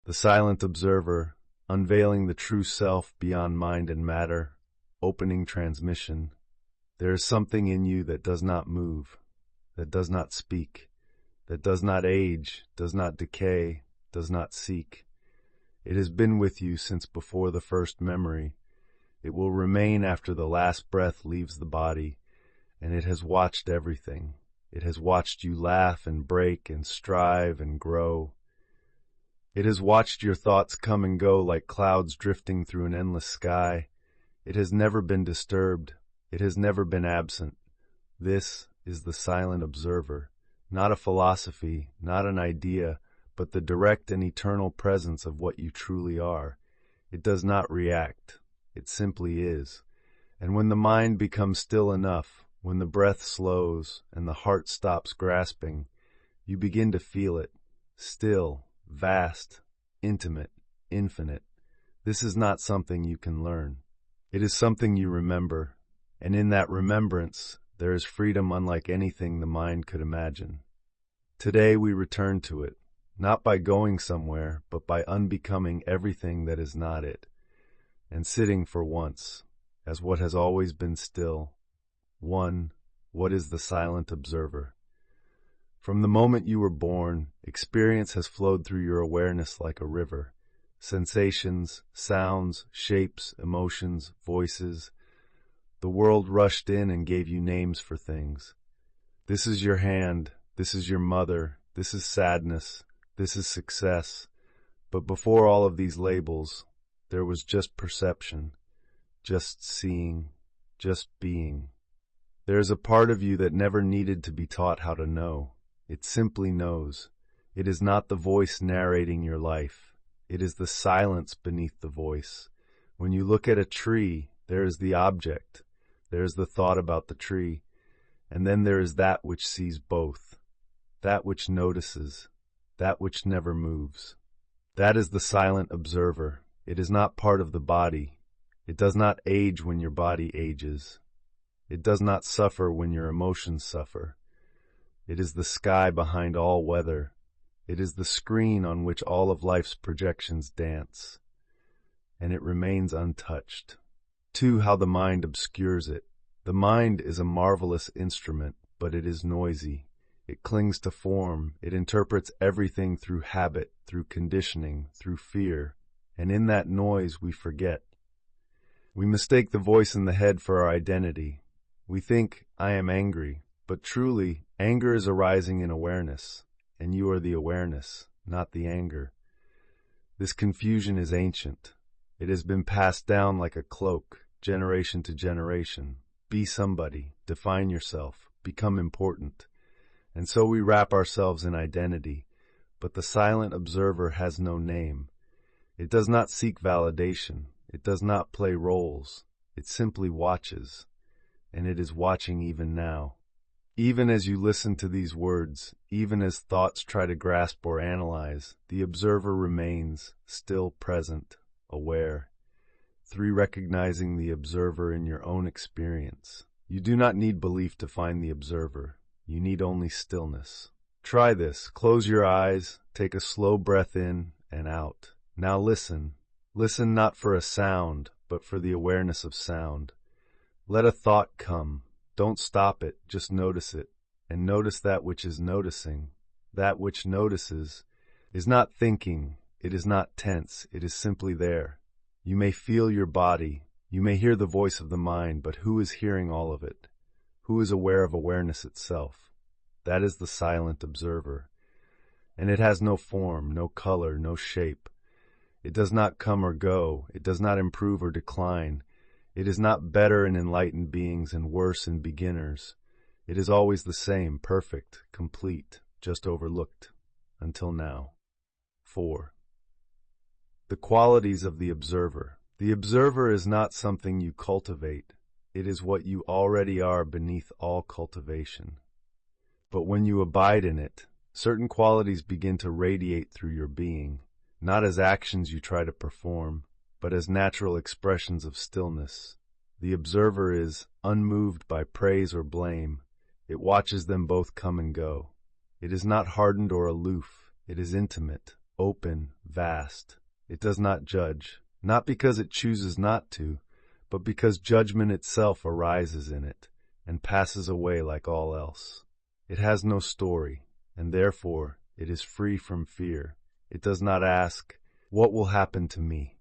The silent observer, unveiling the true self beyond mind and matter, opening transmission. There is something in you that does not move, that does not speak, that does not age, does not decay, does not seek. It has been with you since before the first memory. It will remain after the last breath leaves the body, and it has watched everything. It has watched you laugh and break and strive and grow. It has watched your thoughts come and go like clouds drifting through an endless sky. It has never been disturbed. It has never been absent. This is the silent observer, not a philosophy, not an idea, but the direct and eternal presence of what you truly are. It does not react. It simply is. And when the mind becomes still enough, when the breath slows and the heart stops grasping, you begin to feel it, still, vast, intimate, infinite. This is not something you can learn. It is something you remember, and in that remembrance, there is freedom unlike anything the mind could imagine. Today we return to it, not by going somewhere, but by unbecoming everything that is not it, and sitting for once, as what has always been still. One, what is the silent observer? From the moment you were born, experience has flowed through your awareness like a river. Sensations, sounds, shapes, emotions, voices. The world rushed in and gave you names for things. This is your hand, this is your mother, this is sadness, this is success. But before all of these labels, there was just perception, just seeing, just being. There is a part of you that never needed to be taught how to know. It simply knows. It is not the voice narrating your life. It is the silence beneath the voice. When you look at a tree, there is the object. There is the thought about the tree. And then there is that which sees both. That which notices. That which never moves. That is the silent observer. It is not part of the body. It does not age when your body ages. It does not suffer when your emotions suffer. It is the sky behind all weather. It is the screen on which all of life's projections dance. And it remains untouched. 2. How the mind obscures it. The mind is a marvelous instrument, but it is noisy. It clings to form. It interprets everything through habit, through conditioning, through fear. And in that noise we forget. We mistake the voice in the head for our identity. We think, I am angry, but truly, anger is arising in awareness, and you are the awareness, not the anger. This confusion is ancient. It has been passed down like a cloak, generation to generation. Be somebody, define yourself, become important. And so we wrap ourselves in identity, but the silent observer has no name. It does not seek validation. It does not play roles. It simply watches. And it is watching even now. Even as you listen to these words, even as thoughts try to grasp or analyze, the observer remains, still present, aware. 3. Recognizing the observer in your own experience. You do not need belief to find the observer. You need only stillness. Try this. Close your eyes, take a slow breath in and out. Now listen. Listen not for a sound, but for the awareness of sound. Let a thought come. Don't stop it, just notice it. And notice that which is noticing. That which notices is not thinking. It is not tense. It is simply there. You may feel your body. You may hear the voice of the mind, but who is hearing all of it? Who is aware of awareness itself? That is the silent observer. And it has no form, no color, no shape. It does not come or go. It does not improve or decline. It is not better in enlightened beings and worse in beginners. It is always the same, perfect, complete, just overlooked, until now. 4. The qualities of the observer. The observer is not something you cultivate. It is what you already are beneath all cultivation. But when you abide in it, certain qualities begin to radiate through your being, not as actions you try to perform, but as natural expressions of stillness. The observer is unmoved by praise or blame. It watches them both come and go. It is not hardened or aloof. It is intimate, open, vast. It does not judge, not because it chooses not to, but because judgment itself arises in it and passes away like all else. It has no story, and therefore it is free from fear. It does not ask, "What will happen to me?"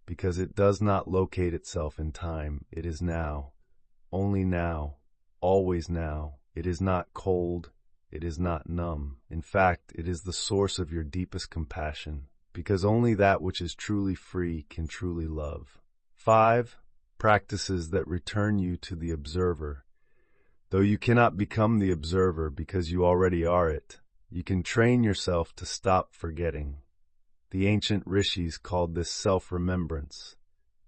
because it does not locate itself in time. It is now, only now, always now. It is not cold. It is not numb. In fact, it is the source of your deepest compassion, because only that which is truly free can truly love. 5. Practices that return you to the observer. Though you cannot become the observer because you already are it, you can train yourself to stop forgetting. The ancient rishis called this self-remembrance,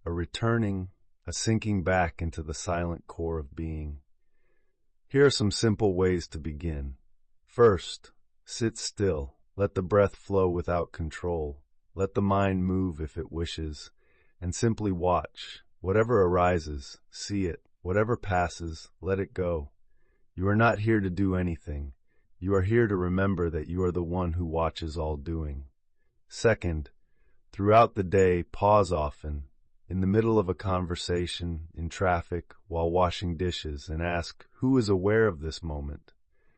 a returning, a sinking back into the silent core of being. Here are some simple ways to begin. First, sit still. Let the breath flow without control. Let the mind move if it wishes, and simply watch. Whatever arises, see it. Whatever passes, let it go. You are not here to do anything. You are here to remember that you are the one who watches all doing. Second, throughout the day, pause often, in the middle of a conversation, in traffic, while washing dishes, and ask, who is aware of this moment?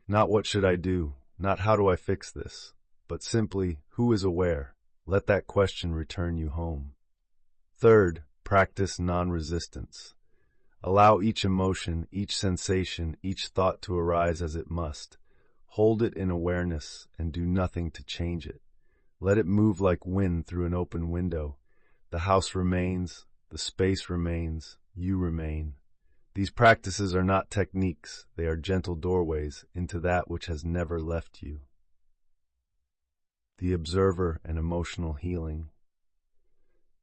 Not what should I do, not how do I fix this, but simply, who is aware? Let that question return you home. Third, practice non-resistance. Allow each emotion, each sensation, each thought to arise as it must. Hold it in awareness and do nothing to change it. Let it move like wind through an open window. The house remains, the space remains, you remain. These practices are not techniques, they are gentle doorways into that which has never left you. The observer and emotional healing.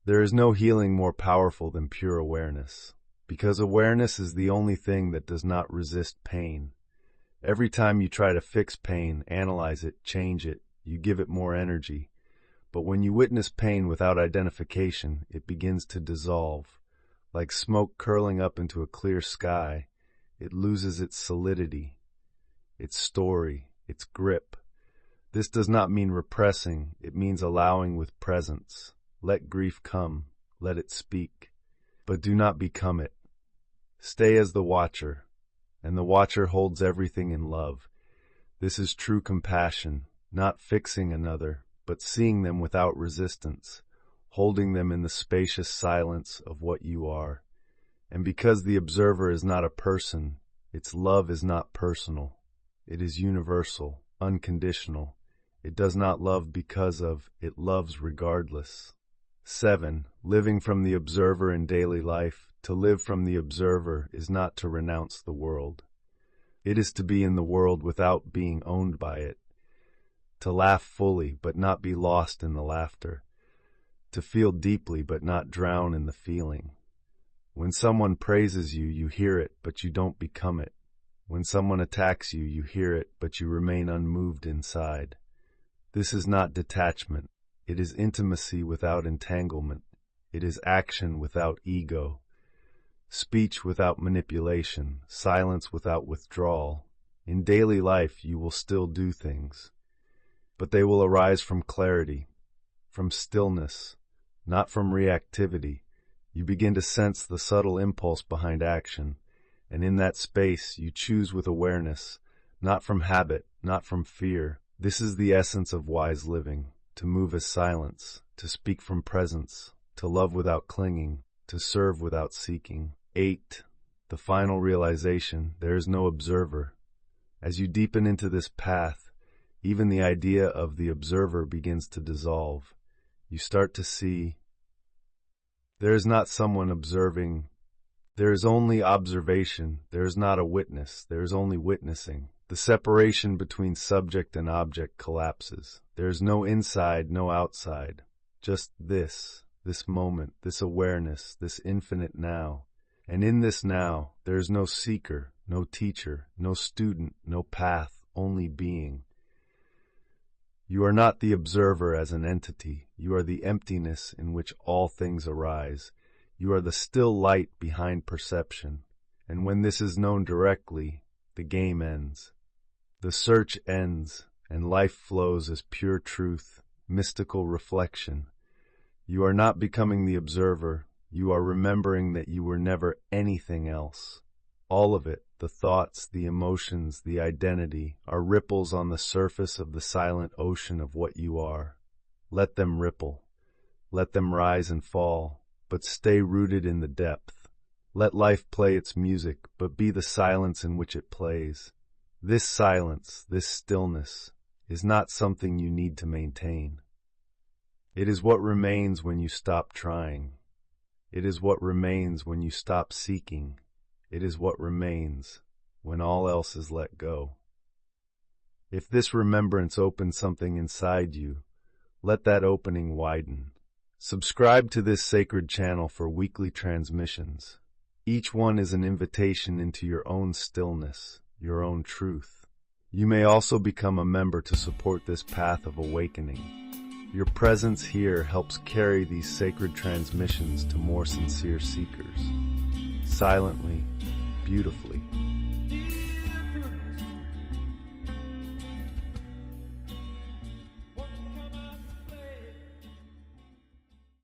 There is no healing more powerful than pure awareness, because awareness is the only thing that does not resist pain. Every time you try to fix pain, analyze it, change it, you give it more energy. But when you witness pain without identification, it begins to dissolve. Like smoke curling up into a clear sky, it loses its solidity, its story, its grip. This does not mean repressing, it means allowing with presence. Let grief come, let it speak, but do not become it. Stay as the watcher, and the watcher holds everything in love. This is true compassion, not fixing another, but seeing them without resistance, holding them in the spacious silence of what you are. And because the observer is not a person, its love is not personal. It is universal, unconditional. It does not love because of, it loves regardless. 7. Living from the observer in daily life. To live from the observer is not to renounce the world. It is to be in the world without being owned by it. To laugh fully but not be lost in the laughter. To feel deeply but not drown in the feeling. When someone praises you, you hear it, but you don't become it. When someone attacks you, you hear it, but you remain unmoved inside. This is not detachment. It is intimacy without entanglement. It is action without ego. Speech without manipulation. Silence without withdrawal. In daily life, you will still do things, but they will arise from clarity, from stillness, not from reactivity. You begin to sense the subtle impulse behind action, and in that space you choose with awareness, not from habit, not from fear. This is the essence of wise living, to move as silence, to speak from presence, to love without clinging, to serve without seeking. 8. The final realization, there is no observer. As you deepen into this path, even the idea of the observer begins to dissolve. You start to see there is not someone observing. There is only observation. There is not a witness. There is only witnessing. The separation between subject and object collapses. There is no inside, no outside. Just this moment, this awareness, this infinite now. And in this now, there is no seeker, no teacher, no student, no path, only being. You are not the observer as an entity. You are the emptiness in which all things arise. You are the still light behind perception. And when this is known directly, the game ends. The search ends, and life flows as pure truth, mystical reflection. You are not becoming the observer. You are remembering that you were never anything else. All of it, the thoughts, the emotions, the identity, are ripples on the surface of the silent ocean of what you are. Let them ripple. Let them rise and fall, but stay rooted in the depth. Let life play its music, but be the silence in which it plays. This silence, this stillness, is not something you need to maintain. It is what remains when you stop trying. It is what remains when you stop seeking. It is what remains when all else is let go. If this remembrance opens something inside you, let that opening widen. Subscribe to this sacred channel for weekly transmissions. Each one is an invitation into your own stillness, your own truth. You may also become a member to support this path of awakening. Your presence here helps carry these sacred transmissions to more sincere seekers. Silently, beautifully.